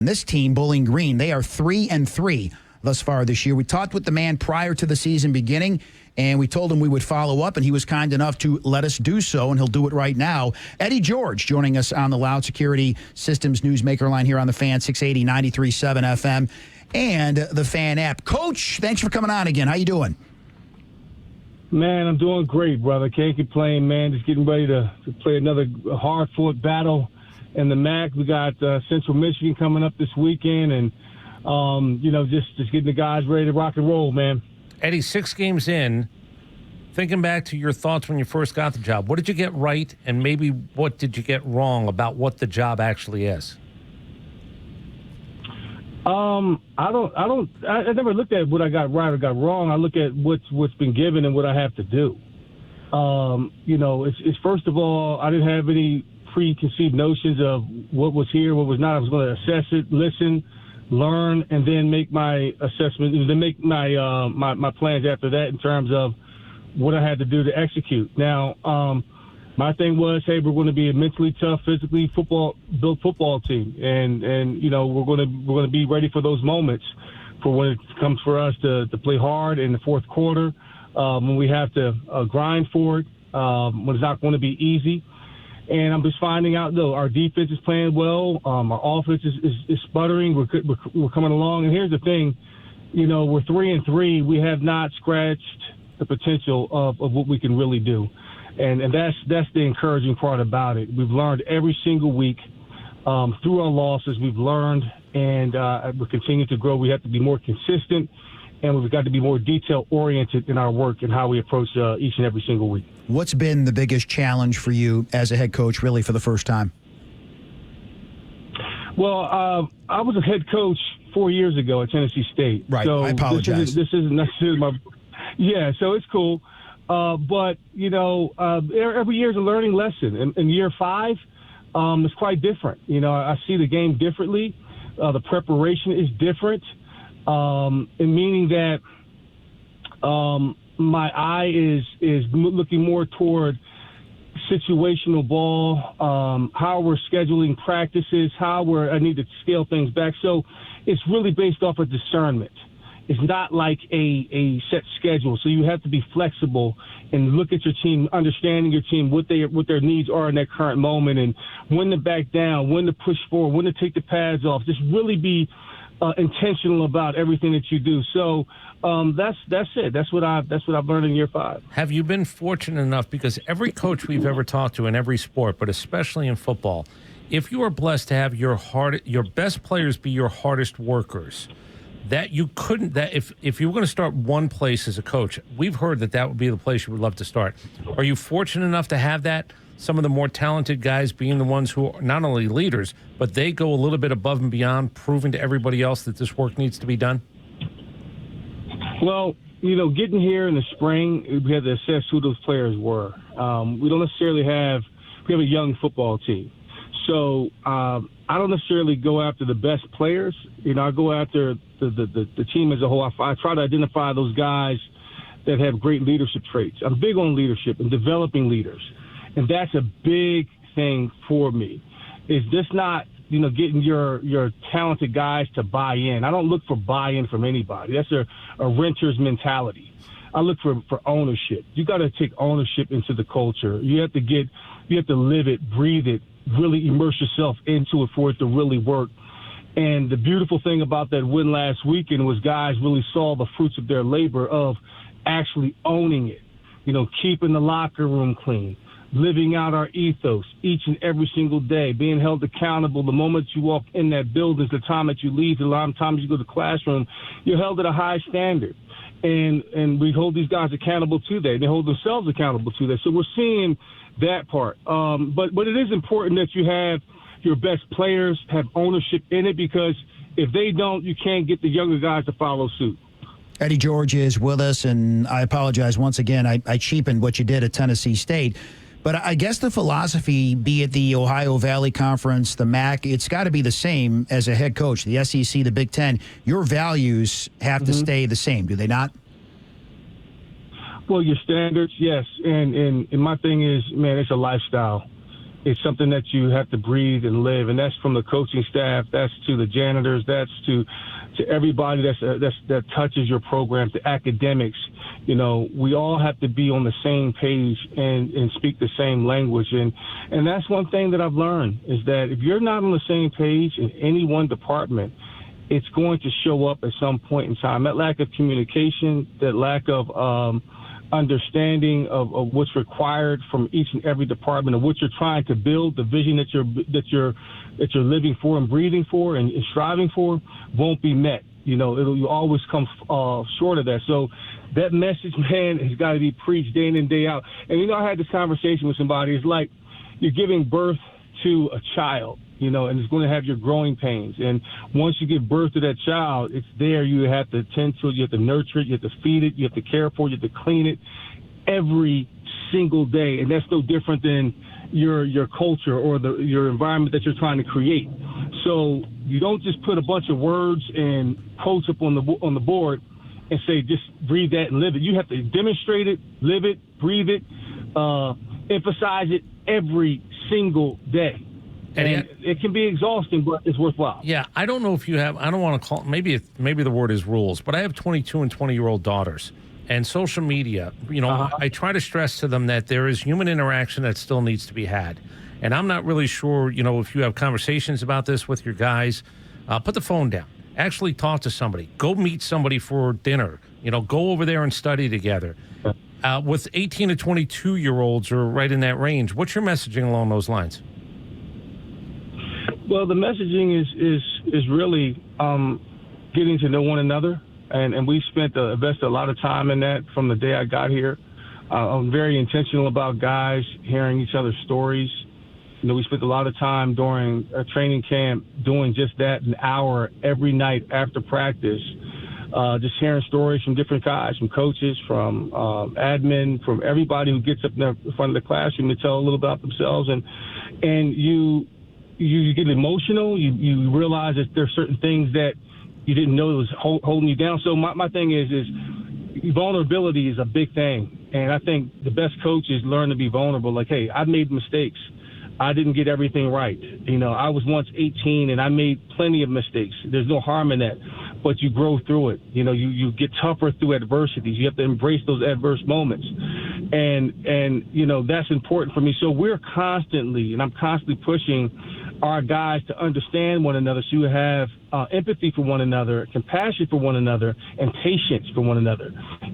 This team, Bowling Green, they are 3-3 thus far this year. We talked with the man prior to the season beginning, and we told him we would follow up, and he was kind enough to let us do so, and he'll do it right now. Eddie George joining us on the Loud Security Systems Newsmaker line here on the Fan, 680, 93.7 FM, and the Fan app. Coach, thanks for coming on again. How you doing? Man, I'm doing great, brother. Can't complain, man. Just getting ready to play another hard-fought battle in the MAC. We got Central Michigan coming up this weekend, and just getting the guys ready to rock and roll, man. Eddie, 6 games in, thinking back to your thoughts when you first got the job, what did you get right, and maybe what did you get wrong about what the job actually is? I never looked at what I got right or got wrong. I look at what's been given and what I have to do. It's first of all, I didn't have any preconceived notions of what was here, what was not. I was going to assess it, listen, learn, and then make my assessment, and then make my plans after that in terms of what I had to do to execute. Now, my thing was, hey, we're going to be a mentally tough, physically built football team, and we're going to be ready for those moments, for when it comes for us to play hard in the fourth quarter, when we have to grind for it, when it's not going to be easy. And I'm just finding out, though, our defense is playing well. Our offense is sputtering. We're coming along. And here's the thing, we're 3-3. We have not scratched the potential of what we can really do. And that's the encouraging part about it. We've learned every single week through our losses. We've learned, and we're continuing to grow. We have to be more consistent, and we've got to be more detail-oriented in our work and how we approach each and every single week. What's been the biggest challenge for you as a head coach, really, for the first time? Well, I was a head coach 4 years ago at Tennessee State. Right, so I apologize. This isn't necessarily my – yeah, so it's cool. But every year is a learning lesson. In year 5, it's quite different. I see the game differently. The preparation is different, meaning that my eye is looking more toward situational ball, how we're scheduling practices, I need to scale things back. So it's really based off of discernment. It's not like a set schedule, so you have to be flexible and look at your team, understanding your team, what their needs are in that current moment, and when to back down, when to push forward, when to take the pads off. Just really be intentional about everything that you do. So that's it. That's what I've learned in year 5. Have you been fortunate enough, because every coach we've ever talked to in every sport, but especially in football, if you are blessed to have your best players be your hardest workers, that you couldn't, that if you were going to start one place as a coach, we've heard that would be the place you would love to start. Are you fortunate enough to have that? Some of the more talented guys being the ones who are not only leaders, but they go a little bit above and beyond, proving to everybody else that this work needs to be done? Well, getting here in the spring, we had to assess who those players were. We don't necessarily we have a young football team. So I don't necessarily go after the best players. I go after the team as a whole. I try to identify those guys that have great leadership traits. I'm big on leadership and developing leaders. And that's a big thing for me. Is just not, getting your talented guys to buy in. I don't look for buy-in from anybody. That's a renter's mentality. I look for ownership. You got to take ownership into the culture. You have to live it, breathe it, really immerse yourself into it for it to really work. And the beautiful thing about that win last weekend was guys really saw the fruits of their labor of actually owning it, keeping the locker room clean, living out our ethos each and every single day, being held accountable. The moment you walk in that building, the time that you leave, the time you go to the classroom, you're held at a high standard. And we hold these guys accountable to that. They hold themselves accountable to that. So we're seeing that part. But it is important that you have your best players have ownership in it, because if they don't, you can't get the younger guys to follow suit. Eddie George is with us, and I apologize once again. I cheapened what you did at Tennessee State. But I guess the philosophy, be it the Ohio Valley Conference, the MAC, it's got to be the same as a head coach. The SEC, the Big Ten, your values have to stay the same, do they not? Well, your standards, yes. And my thing is, man, it's a lifestyle. It's something that you have to breathe and live, and that's from the coaching staff, that's to the janitors, that's to everybody that touches your program, to academics. You know, we all have to be on the same page and speak the same language, and that's one thing that I've learned is that if you're not on the same page in any one department, it's going to show up at some point in time. That lack of communication, that lack of understanding of what's required from each and every department, of what you're trying to build, the vision that you're living for and breathing for and striving for, won't be met. You know, you always come short of that. So that message, man, has got to be preached day in and day out. And you know, I had this conversation with somebody. It's like you're giving birth to a child, you know, and it's going to have your growing pains. And once you give birth to that child, it's there. You have to tend to it. You have to nurture it. You have to feed it. You have to care for it. You have to clean it every single day. And that's no different than your culture or your environment that you're trying to create. So you don't just put a bunch of words and quotes up on the board and say, just breathe that and live it. You have to demonstrate it, live it, breathe it, emphasize it every single day. And it can be exhausting, but it's worthwhile. Yeah, I don't know if you have, I don't want to call, maybe the word is rules, but I have 22 and 20-year-old daughters. And social media, you know, I try to stress to them that there is human interaction that still needs to be had. And I'm not really sure, you know, if you have conversations about this with your guys, put the phone down. Actually talk to somebody. Go meet somebody for dinner. You know, go over there and study together. With 18 to 22-year-olds or right in that range, what's your messaging along those lines? Well, the messaging is really getting to know one another, and we invested a lot of time in that from the day I got here. I'm very intentional about guys hearing each other's stories. You know, we spent a lot of time during a training camp doing just that, an hour every night after practice, just hearing stories from different guys, from coaches, from admin, from everybody who gets up in the front of the classroom to tell a little about themselves. And you get emotional. You realize that there are certain things that you didn't know was holding you down. So my thing is vulnerability is a big thing. And I think the best coaches learn to be vulnerable. Like, hey, I've made mistakes. I didn't get everything right. You know, I was once 18 and I made plenty of mistakes. There's no harm in that, but you grow through it. You know, you get tougher through adversities. You have to embrace those adverse moments. And you know, that's important for me. So we're constantly, and I'm constantly pushing our guys to understand one another, so you have empathy for one another, compassion for one another, and patience for one another.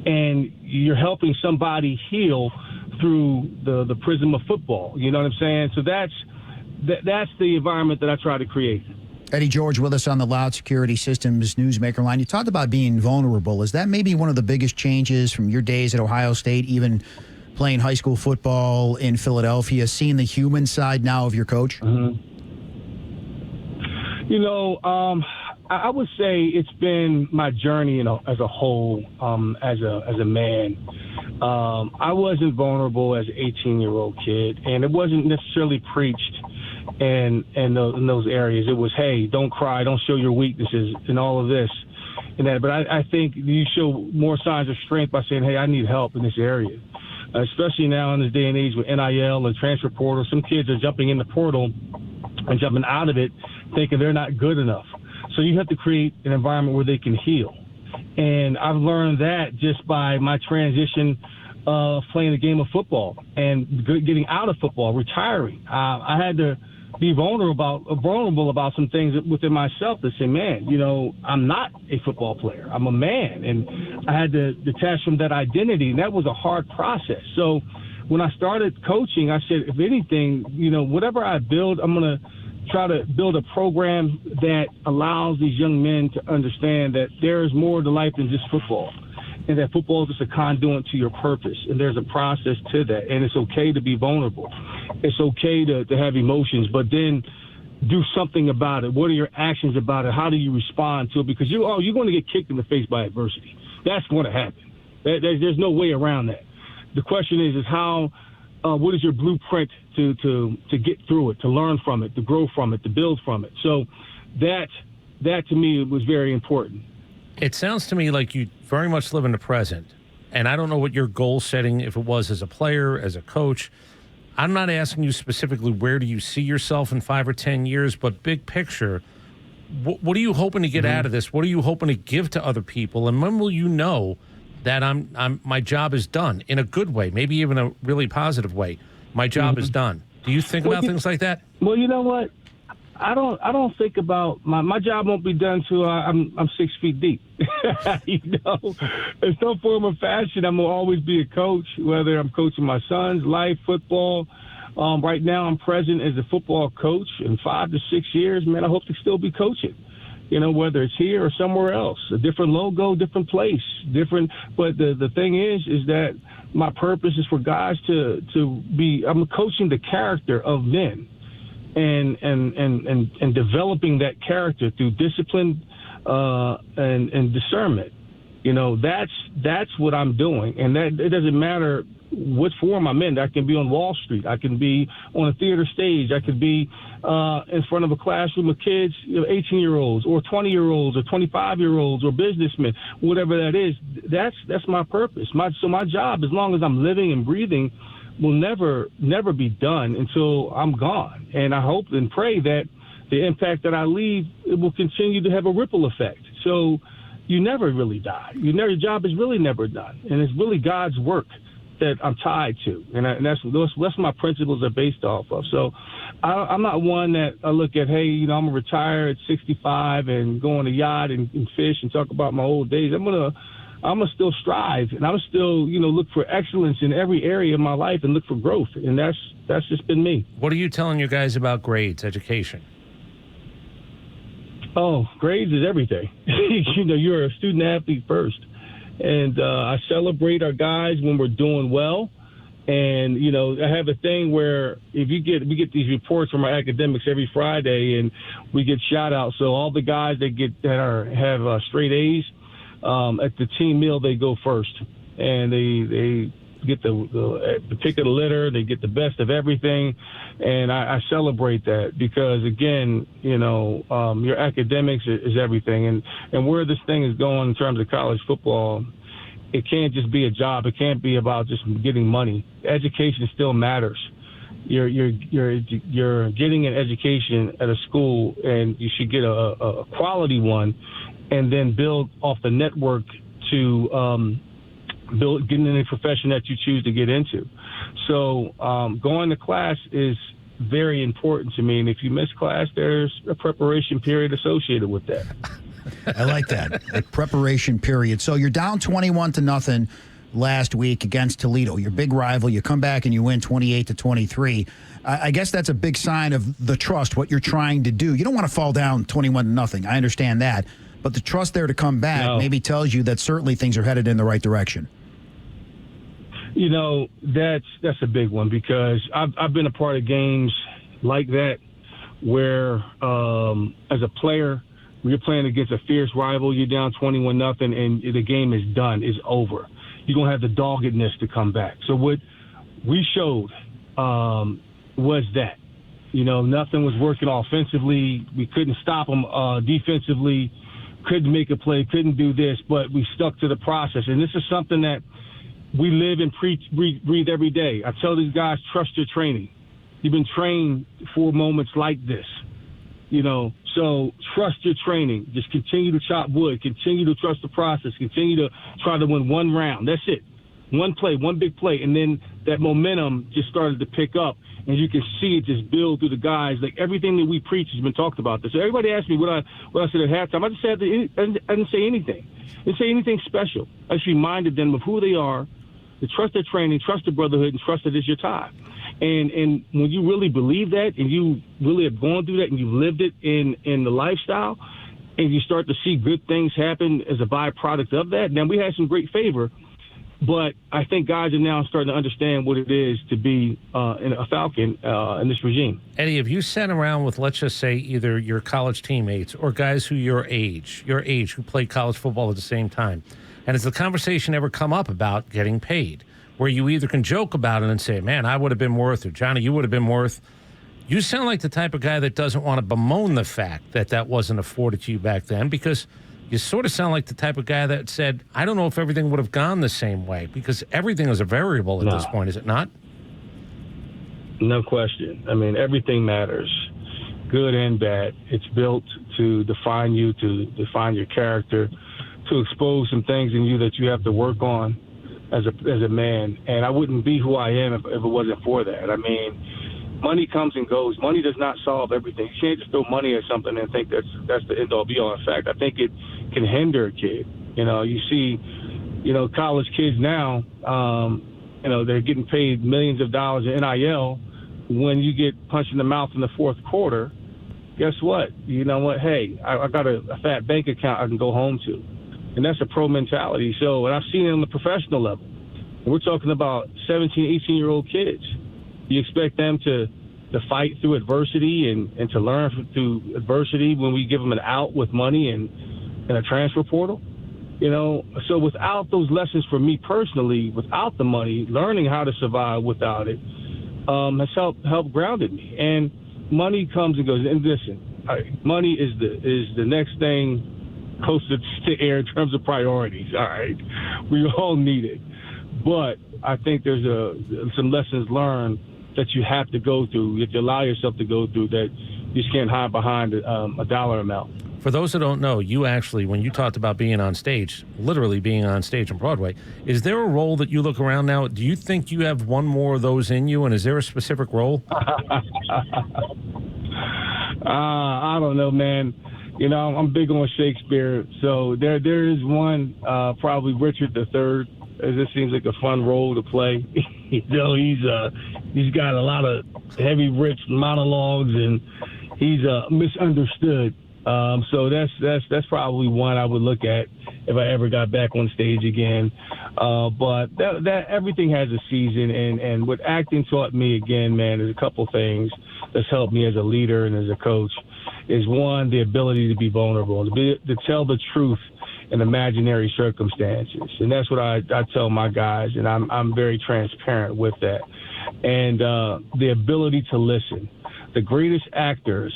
And you're helping somebody heal through the prism of football. You know what I'm saying? So that's the environment that I try to create. Eddie George with us on the Loud Security Systems Newsmaker line. You talked about being vulnerable. Is that maybe one of the biggest changes from your days at Ohio State, even playing high school football in Philadelphia, seeing the human side now of your coach? Mm-hmm. You know, I would say it's been my journey, you know, as a whole, as a man. I wasn't vulnerable as an 18-year-old kid, and it wasn't necessarily preached in those areas. It was, hey, don't cry, don't show your weaknesses, and all of this and that. But I think you show more signs of strength by saying, hey, I need help in this area. Especially now in this day and age with NIL and transfer portal, some kids are jumping in the portal and jumping out of it thinking they're not good enough. So you have to create an environment where they can heal. And I've learned that just by my transition of playing the game of football and getting out of football, retiring. I had to be vulnerable about some things within myself to say, man, you know, I'm not a football player. I'm a man. And I had to detach from that identity, and that was a hard process. So when I started coaching, I said, if anything, you know, whatever I build, I'm going to try to build a program that allows these young men to understand that there is more to life than just football, and that football is just a conduit to your purpose, and there's a process to that, and it's okay to be vulnerable. It's okay to have emotions, but then do something about it. What are your actions about it? How do you respond to it? Because you're going to get kicked in the face by adversity. That's going to happen. There's no way around that. The question is how, what is your blueprint to get through it, to learn from it, to grow from it, to build from it? So that to me was very important. It sounds to me like you very much live in the present. And I don't know what your goal setting, if it was as a player, as a coach. I'm not asking you specifically where do you see yourself in 5 or 10 years, but big picture, what are you hoping to get out of this? What are you hoping to give to other people? And when will you know that my job is done in a good way, maybe even a really positive way? My job is done. Do you think about things like that? Well, you know what? I don't think about my job won't be done till I'm 6 feet deep. You know, in some form or fashion, I'm gonna always be a coach, whether I'm coaching my son's life, football. Right now, I'm present as a football coach. In 5 to 6 years, man, I hope to still be coaching. You know, whether it's here or somewhere else, a different logo, different place, different. But the thing is that my purpose is for guys to be. I'm coaching the character of men. And developing that character through discipline and discernment. You know, that's what I'm doing. And that it doesn't matter what form I'm in. I can be on Wall Street. I can be on a theater stage. I could be in front of a classroom of kids, 18-year-olds or 20-year-olds or 25-year-olds or businessmen, whatever that is. That's my purpose. So my job, as long as I'm living and breathing, will never be done until I'm gone. And I hope and pray that the impact that I leave, it will continue to have a ripple effect. So you never really die. Your job is really never done. And it's really God's work that I'm tied to. And that's what my principles are based off of. So I'm not one that I look at, hey, you know, I'm going to retire at 65 and go on a yacht and fish and talk about my old days. I'm going to still strive, and I'm still, you know, look for excellence in every area of my life and look for growth. And that's just been me. What are you telling your guys about grades, education? Oh, grades is everything. You know, you're a student athlete first. And I celebrate our guys when we're doing well. And, you know, I have a thing where we get these reports from our academics every Friday, and we get shout outs. So all the guys that have straight A's, at the team meal, they go first, and they get the pick of the litter. They get the best of everything, and I celebrate that because, again, you know, your academics is everything, and where this thing is going in terms of college football, it can't just be a job. It can't be about just getting money. Education still matters. You're getting an education at a school, and you should get a quality one, and then build off the network to get in any profession that you choose to get into. So going to class is very important to me. And if you miss class, there's a preparation period associated with that. I like that, a preparation period. So you're down 21-0 last week against Toledo, your big rival. You come back and you win 28-23. I guess that's a big sign of the trust, what you're trying to do. You don't want to fall down 21-0. I understand that. But the trust there to come back maybe tells you that certainly things are headed in the right direction. You know, that's a big one because I've been a part of games like that where as a player, when you're playing against a fierce rival, you're down 21-0 and the game is done, is over. You're going to have the doggedness to come back. So what we showed was that, you know, nothing was working offensively. We couldn't stop them defensively. Couldn't make a play, couldn't do this, but we stuck to the process. And this is something that we live and breathe every day. I tell these guys, trust your training. You've been trained for moments like this, you know, so trust your training. Just continue to chop wood, continue to trust the process, continue to try to win one round. That's it. One play, one big play. And then that momentum just started to pick up. And you can see it just build through the guys. Like everything that we preach has been talked about this. So everybody asked me what I said at halftime. I just said I didn't say anything. I didn't say anything special. I just reminded them of who they are, to trust their training, trust the brotherhood, and trust that it's your time. And when you really believe that, and you really have gone through that, and you've lived it in the lifestyle, and you start to see good things happen as a byproduct of that. Now we had some great favor. But I think guys are now starting to understand what it is to be a Falcon in this regime. Eddie, have you sat around with, let's just say, either your college teammates or guys who your age, who played college football at the same time, and has the conversation ever come up about getting paid, where you either can joke about it and say, man, I would have been worth, or Johnny, you would have been worth. You sound like the type of guy that doesn't want to bemoan the fact that wasn't afforded to you back then, because you sort of sound like the type of guy that said, I don't know if everything would have gone the same way, because everything is a variable at this point, is it not? No question. I mean, everything matters, good and bad. It's built to define you, to define your character, to expose some things in you that you have to work on as a man. And I wouldn't be who I am if it wasn't for that. I mean, money comes and goes. Money does not solve everything. You can't just throw money at something and think that's the end-all be-all. In fact, I think it can hinder a kid. You see, college kids now, they're getting paid millions of dollars in NIL. When you get punched in the mouth in the fourth quarter, guess what? You know what? Hey, I got a fat bank account I can go home to. And that's a pro mentality. So, and I've seen it on the professional level. And we're talking about 17, 18-year-old kids. You expect them to fight through adversity and to learn through adversity when we give them an out with money and a transfer portal? So without those lessons for me personally, without the money, learning how to survive without it has helped grounded me. And money comes and goes. And listen, money is the next thing closer to air in terms of priorities. All right, we all need it, but I think there's some lessons learned that you have to go through. You have to allow yourself to go through that. You just can't hide behind a dollar amount. For those who don't know, you actually, when you talked about being on stage, literally being on stage on Broadway, is there a role that you look around now? Do you think you have one more of those in you, and is there a specific role? I don't know, man. I'm big on Shakespeare, so there is one, probably Richard III. This seems like a fun role to play. He's got a lot of heavy, rich monologues, and he's misunderstood. So that's probably one I would look at if I ever got back on stage again. But that everything has a season, and what acting taught me again, man, is a couple things that's helped me as a leader and as a coach. Is one, the ability to be vulnerable, to tell the truth in imaginary circumstances. And that's what I tell my guys, and I'm very transparent with that. And the ability to listen. The greatest actors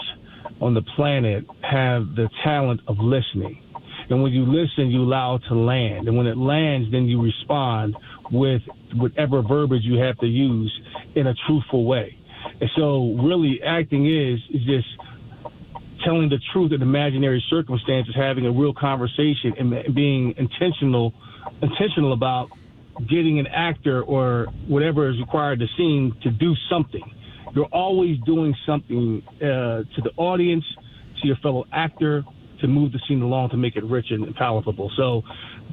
on the planet have the talent of listening. And when you listen, you allow it to land. And when it lands, then you respond with whatever verbiage you have to use in a truthful way. And so really acting is just telling the truth in imaginary circumstances, having a real conversation and being intentional about getting an actor or whatever is required to scene to do something. You're always doing something to the audience, to your fellow actor, to move the scene along, to make it rich and palatable. So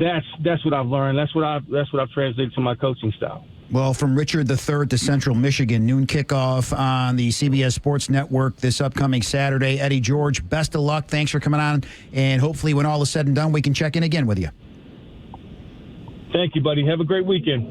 that's what I've learned. That's what I've translated to my coaching style. Well, from Richard III to Central Michigan, noon kickoff on the CBS Sports Network this upcoming Saturday. Eddie George, best of luck. Thanks for coming on. And hopefully when all is said and done, we can check in again with you. Thank you, buddy. Have a great weekend.